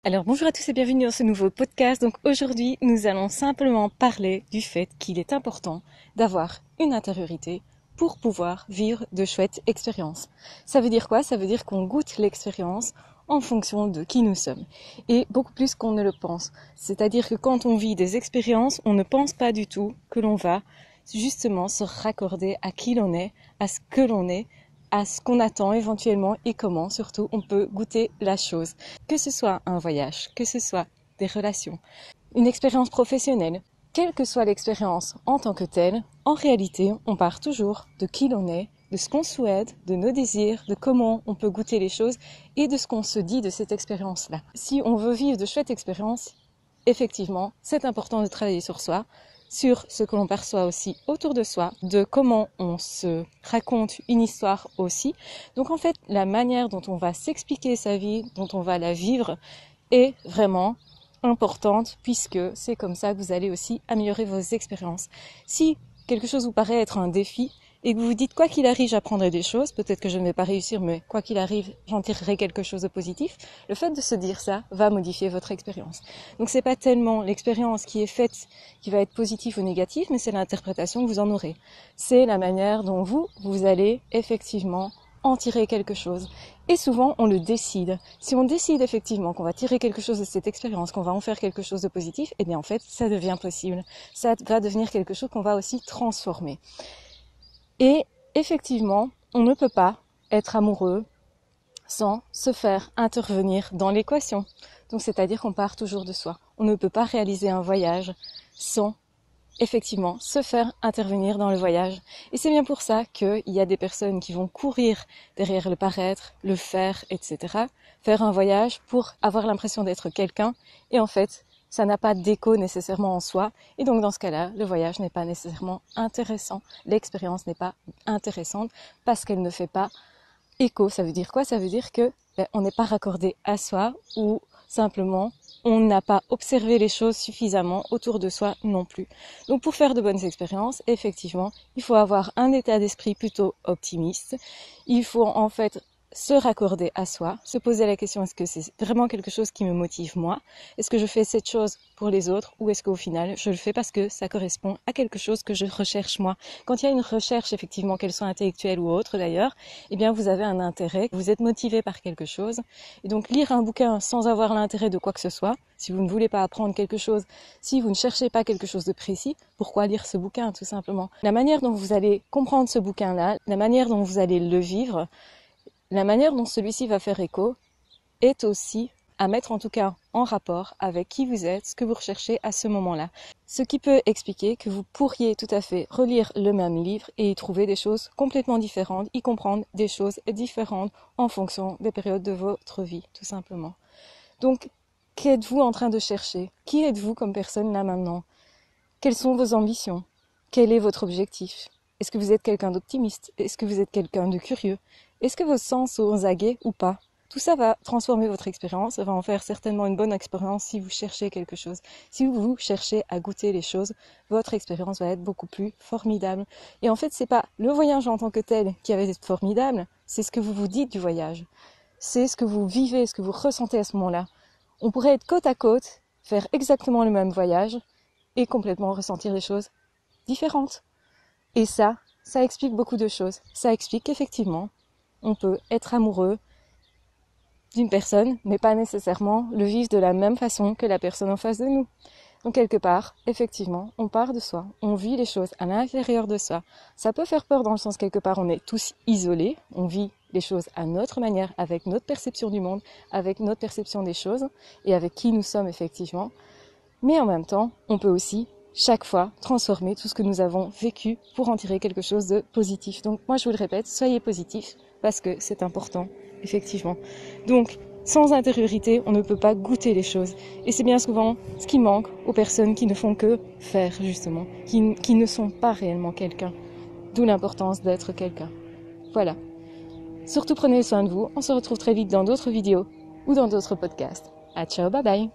Alors bonjour à tous et bienvenue dans ce nouveau podcast. Donc aujourd'hui, nous allons simplement parler du fait qu'il est important d'avoir une intériorité pour pouvoir vivre de chouettes expériences. Ça veut dire quoi? Ça veut dire qu'on goûte l'expérience en fonction de qui nous sommes et beaucoup plus qu'on ne le pense. C'est-à-dire que quand on vit des expériences, on ne pense pas du tout que l'on va justement se raccorder à qui l'on est, à ce que l'on est, à ce qu'on attend éventuellement et comment surtout on peut goûter la chose. Que ce soit un voyage, que ce soit des relations, une expérience professionnelle, quelle que soit l'expérience en tant que telle, en réalité, on part toujours de qui l'on est, de ce qu'on souhaite, de nos désirs, de comment on peut goûter les choses et de ce qu'on se dit de cette expérience-là. Si on veut vivre de chouettes expériences, effectivement, c'est important de travailler sur soi, sur ce que l'on perçoit aussi autour de soi, de comment on se raconte une histoire aussi. Donc en fait, la manière dont on va s'expliquer sa vie, dont on va la vivre, est vraiment importante puisque c'est comme ça que vous allez aussi améliorer vos expériences. Si quelque chose vous paraît être un défi et que vous vous dites quoi qu'il arrive j'apprendrai des choses, peut-être que je ne vais pas réussir mais quoi qu'il arrive j'en tirerai quelque chose de positif, le fait de se dire ça va modifier votre expérience. Donc c'est pas tellement l'expérience qui est faite qui va être positive ou négative, mais c'est l'interprétation que vous en aurez. C'est la manière dont vous allez effectivement en tirer quelque chose. Et souvent, on le décide. Si on décide effectivement qu'on va tirer quelque chose de cette expérience, qu'on va en faire quelque chose de positif, eh bien en fait, ça devient possible. Ça va devenir quelque chose qu'on va aussi transformer. Et effectivement, on ne peut pas être amoureux sans se faire intervenir dans l'équation. Donc c'est-à-dire qu'on part toujours de soi. On ne peut pas réaliser un voyage sans effectivement se faire intervenir dans le voyage. Et c'est bien pour ça qu'il y a des personnes qui vont courir derrière le paraître, le faire, etc. Faire un voyage pour avoir l'impression d'être quelqu'un. Et en fait, ça n'a pas d'écho nécessairement en soi. Et donc dans ce cas-là, le voyage n'est pas nécessairement intéressant. L'expérience n'est pas intéressante parce qu'elle ne fait pas écho. Ça veut dire quoi? Ça veut dire que on n'est pas raccordé à soi ou simplement on n'a pas observé les choses suffisamment autour de soi non plus. Donc pour faire de bonnes expériences, effectivement, il faut avoir un état d'esprit plutôt optimiste. Il faut en fait se raccorder à soi, se poser la question est-ce que c'est vraiment quelque chose qui me motive moi? Est-ce que je fais cette chose pour les autres ou est-ce qu'au final je le fais parce que ça correspond à quelque chose que je recherche moi? Quand il y a une recherche effectivement, qu'elle soit intellectuelle ou autre d'ailleurs, eh bien vous avez un intérêt, vous êtes motivé par quelque chose. Et donc lire un bouquin sans avoir l'intérêt de quoi que ce soit, si vous ne voulez pas apprendre quelque chose, si vous ne cherchez pas quelque chose de précis, pourquoi lire ce bouquin tout simplement? La manière dont vous allez comprendre ce bouquin-là, la manière dont vous allez le vivre, la manière dont celui-ci va faire écho est aussi à mettre en tout cas en rapport avec qui vous êtes, ce que vous recherchez à ce moment-là. Ce qui peut expliquer que vous pourriez tout à fait relire le même livre et y trouver des choses complètement différentes, y comprendre des choses différentes en fonction des périodes de votre vie, tout simplement. Donc, qu'êtes-vous en train de chercher? Qui êtes-vous comme personne là maintenant? Quelles sont vos ambitions? Quel est votre objectif? Est-ce que vous êtes quelqu'un d'optimiste? Est-ce que vous êtes quelqu'un de curieux? Est-ce que vos sens sont aux aguets ou pas? Tout ça va transformer votre expérience, ça va en faire certainement une bonne expérience si vous cherchez quelque chose. Si vous cherchez à goûter les choses, votre expérience va être beaucoup plus formidable. Et en fait, c'est pas le voyage en tant que tel qui va être formidable, c'est ce que vous vous dites du voyage. C'est ce que vous vivez, ce que vous ressentez à ce moment-là. On pourrait être côte à côte, faire exactement le même voyage et complètement ressentir des choses différentes. Et ça explique beaucoup de choses. Ça explique qu'effectivement, on peut être amoureux d'une personne, mais pas nécessairement le vivre de la même façon que la personne en face de nous. Donc quelque part, effectivement, on part de soi, on vit les choses à l'intérieur de soi. Ça peut faire peur dans le sens quelque part on est tous isolés, on vit les choses à notre manière, avec notre perception du monde, avec notre perception des choses et avec qui nous sommes effectivement. Mais en même temps, on peut aussi chaque fois transformer tout ce que nous avons vécu pour en tirer quelque chose de positif. Donc moi je vous le répète, soyez positifs parce que c'est important, effectivement. Donc sans intériorité, on ne peut pas goûter les choses. Et c'est bien souvent ce qui manque aux personnes qui ne font que faire, justement, qui ne sont pas réellement quelqu'un. D'où l'importance d'être quelqu'un. Voilà. Surtout prenez soin de vous. On se retrouve très vite dans d'autres vidéos ou dans d'autres podcasts. À ciao, bye bye.